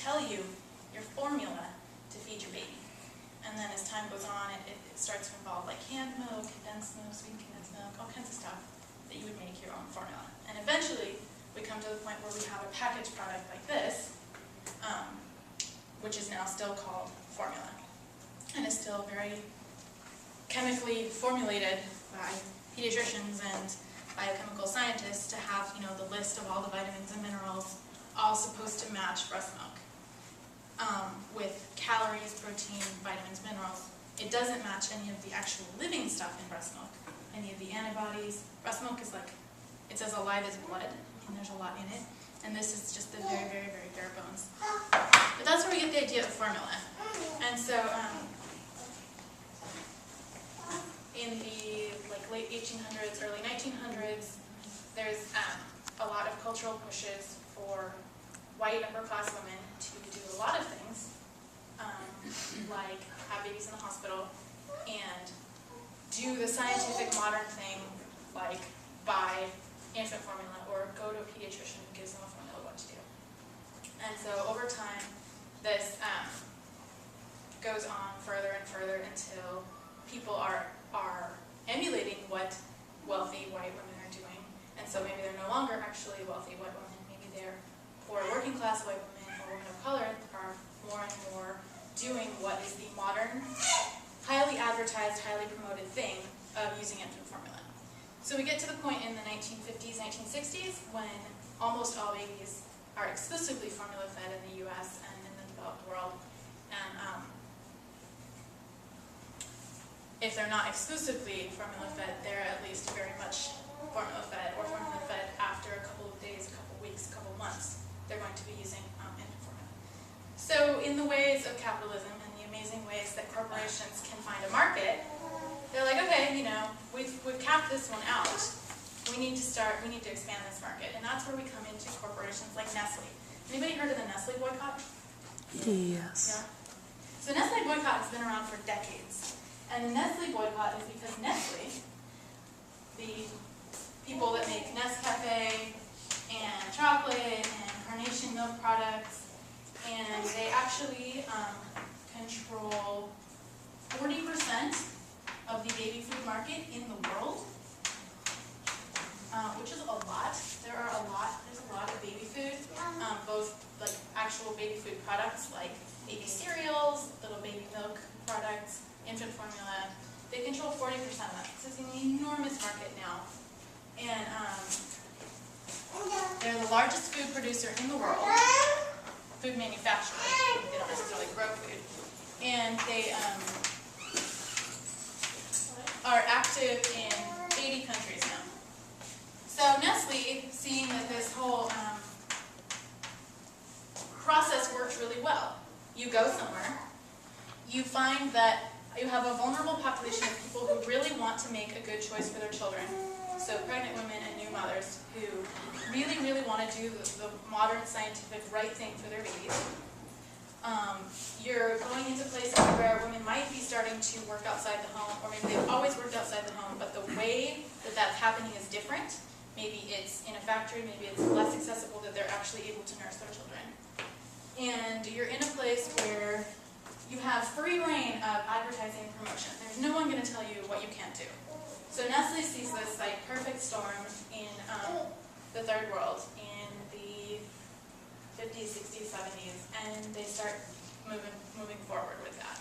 tell you your formula to feed your baby. And then as time goes on, it starts to involve like canned milk, condensed milk, sweet condensed milk, all kinds of stuff that you would make your own formula. And eventually, we come to the point where we have a packaged product like this, which is now still called formula, and is still very chemically formulated by pediatricians and biochemical scientists to have, the list of all the vitamins and minerals, all supposed to match breast milk. With calories, protein, vitamins, minerals. It doesn't match any of the actual living stuff in breast milk, any of the antibodies. Breast milk is like, it's as alive as blood, and there's a lot in it. And this is just the very, very, very bare bones. But that's where we get the idea of formula. And so, in the late 1800s, early 1900s, there's a lot of cultural pushes for white upper-class women to do a lot of things, like have babies in the hospital and do the scientific modern thing, like buy infant formula or go to a pediatrician who gives them a formula what to do. And so over time, this goes on further and further until people are emulating what wealthy white women are doing. And so maybe they're no longer actually wealthy white women, maybe they're poor working class white women or women of color are more and more doing what is the modern, highly advertised, highly promoted thing of using infant formula. So we get to the point in the 1950s, 1960s when almost all babies are exclusively formula fed in the US and in the developed world. And if they're not exclusively formula fed, they're at least very much formula fed or formula fed after a couple of days, a couple of weeks, a couple of months. They're going to be using infant formula. So in the ways of capitalism and the amazing ways that corporations can find a market, they're like, okay, we've capped this one out. We need to expand this market. And that's where we come into corporations like Nestle. Anybody heard of the Nestle boycott? Yes. Yeah. So Nestle boycott has been around for decades. And the Nestle boycott is because Nestle, the people that make Nescafe and chocolate and carnation milk products, and they actually control 40% of the baby food market in the world, which is a lot. There's a lot of baby food, both like actual baby food products like baby cereals, little baby milk products, infant formula. They control 40% of that. So it's an enormous market now. And they're the largest food producer in the world, food manufacturer. They don't necessarily grow food. And they are active in 80 countries now. So Nestle, seeing that this whole process works really well, you go somewhere, you find that you have a vulnerable population of people who really want to make a good choice for their children. So pregnant women and new mothers who really, really want to do the modern scientific right thing for their babies. You're going into places where women might be starting to work outside the home, or maybe they've always worked outside the home, but the way that that's happening is different. Maybe it's in a factory, maybe it's less accessible that they're actually able to nurse their children. And you're in a place where you have free reign of advertising and promotion. There's no one going to tell you what you can't do. So Nestle sees this like perfect storm in the third world in the 50s, 60s, 70s, and they start moving forward with that.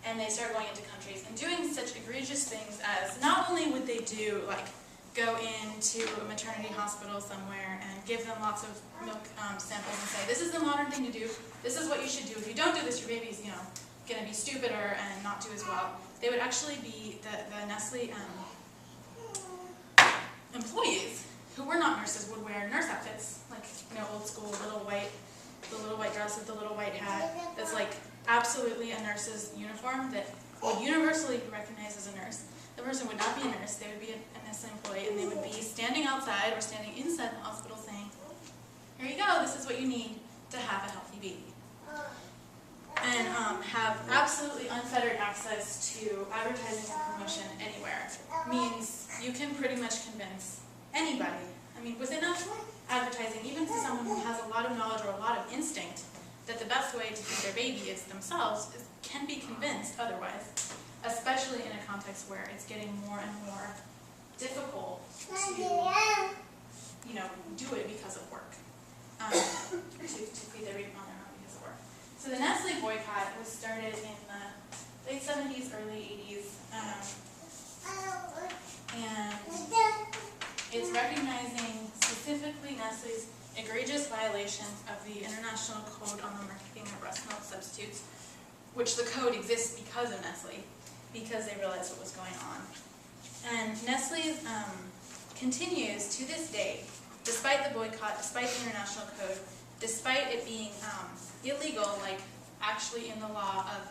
And they start going into countries and doing such egregious things as not only would they do like go into a maternity hospital somewhere and give them lots of milk samples and say, this is the modern thing to do, this is what you should do. If you don't do this, your baby's going to be stupider and not do as well. They would actually be the Nestle employees who were not nurses would wear nurse outfits, like old school the little white dress with the little white hat. That's like absolutely a nurse's uniform that would universally be recognized as a nurse. The person would not be a nurse; they would be a Nestle employee, and they would be standing outside or standing inside the hospital saying, "Here you go. This is what you need to have a healthy baby." And have absolutely unfettered access to advertising and promotion anywhere means you can pretty much convince anybody. I mean, with enough advertising, even to someone who has a lot of knowledge or a lot of instinct, that the best way to feed their baby is themselves can be convinced otherwise, especially in a context where it's getting more and more difficult to, do it because of work, to feed their baby on their own because of work. So the Nestle boycott was started in the late 70s, early 80s, and it's recognizing specifically Nestle's egregious violations of the International Code on the Marketing of Breast Milk Substitutes, which the code exists because of Nestle, because they realized what was going on. And Nestle continues to this day, despite the boycott, despite the international code, despite it being illegal, like actually in the law of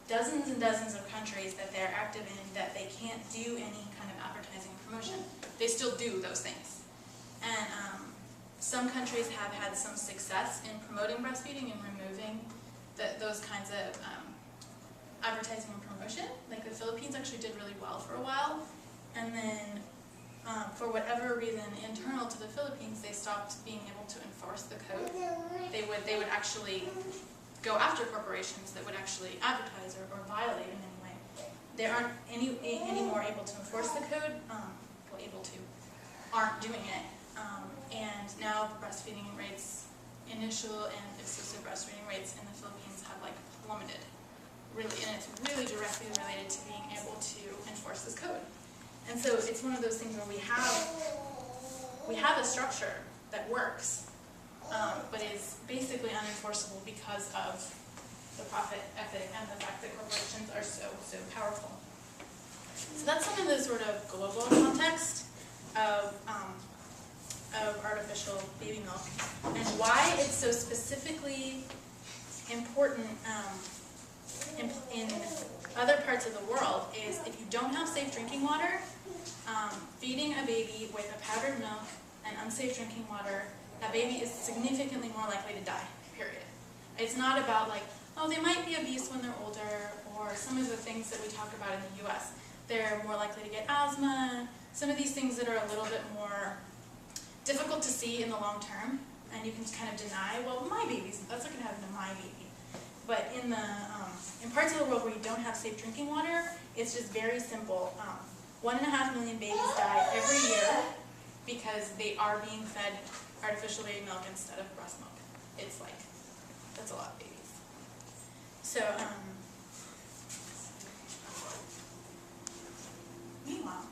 dozens and dozens of countries that they're active in, that they can't do any kind of advertising or promotion. They still do those things. And some countries have had some success in promoting breastfeeding and removing those kinds of advertising and promotion. Like the Philippines actually did really well for a while, and then for whatever reason internal to the Philippines, they stopped being able to enforce the code. They would actually go after corporations that would actually advertise or violate in any way. They aren't any more able to enforce the code. Aren't doing it, and now breastfeeding rates, initial and exclusive breastfeeding rates in the Philippines have like plummeted. Really, and it's really directly related to being able to enforce this code. And so it's one of those things where we have a structure that works, but is basically unenforceable because of the profit ethic and the fact that corporations are so powerful. So that's some of the sort of global context of artificial baby milk, and why it's so specifically important in other parts of the world is if you don't have safe drinking water, feeding a baby with a powdered milk and unsafe drinking water, that baby is significantly more likely to die, period. It's not about like, oh, they might be obese when they're older, or some of the things that we talk about in the US. They're more likely to get asthma, some of these things that are a little bit more difficult to see in the long term, and you can kind of deny, well, my baby's, that's not going to happen to my baby. But in parts of the world where you don't have safe drinking water, it's just very simple. 1.5 million babies die every year because they are being fed artificial baby milk instead of breast milk. It's like, that's a lot of babies. So, meanwhile,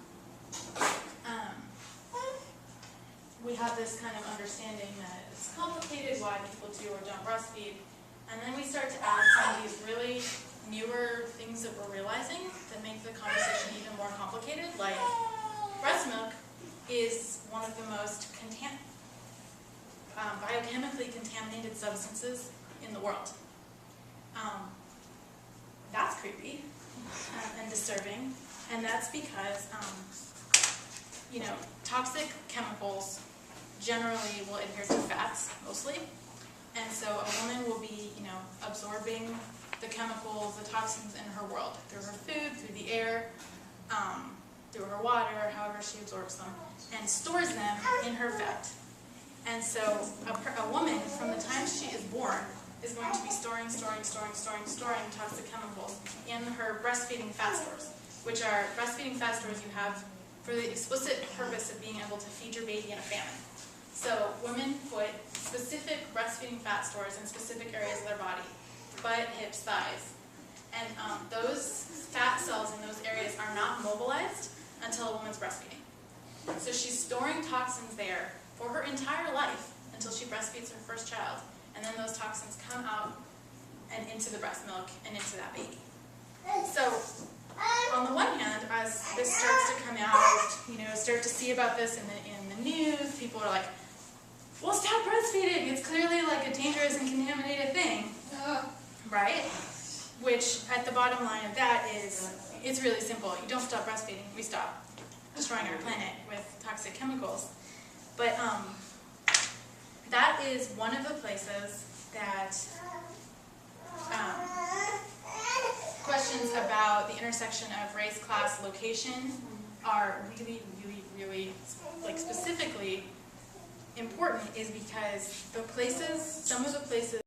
we have this kind of understanding that it's complicated why people do or don't breastfeed, and then we start to add some of these really newer things that we're realizing that make the conversation even more complicated, like breast milk is one of the most biochemically contaminated substances in the world. That's creepy and disturbing, and that's because toxic chemicals generally will adhere to fats mostly, and so a woman will be absorbing the chemicals, the toxins in her world through her food, through the air, through her water, however she absorbs them, and stores them in her fat. And so a woman, from the time she is born, is going to be storing toxic chemicals in her breastfeeding fat stores, which are breastfeeding fat stores you have for the explicit purpose of being able to feed your baby in a famine. So women put specific breastfeeding fat stores in specific areas of their body, butt, hips, thighs. And those fat cells in those areas are not mobilized until a woman's breastfeeding. So she's storing toxins there for her entire life until she breastfeeds her first child. And then those toxins come out and into the breast milk and into that baby. So on the one hand, as this starts to come out, start to see about this in the news, people are like, well, stop breastfeeding. It's clearly like a dangerous and contaminated thing, right? Which, at the bottom line of that is, it's really simple. You don't stop breastfeeding, we stop destroying our planet with toxic chemicals. But that is one of the places that questions about the intersection of race, class, location are really, like specifically important, is because some of the places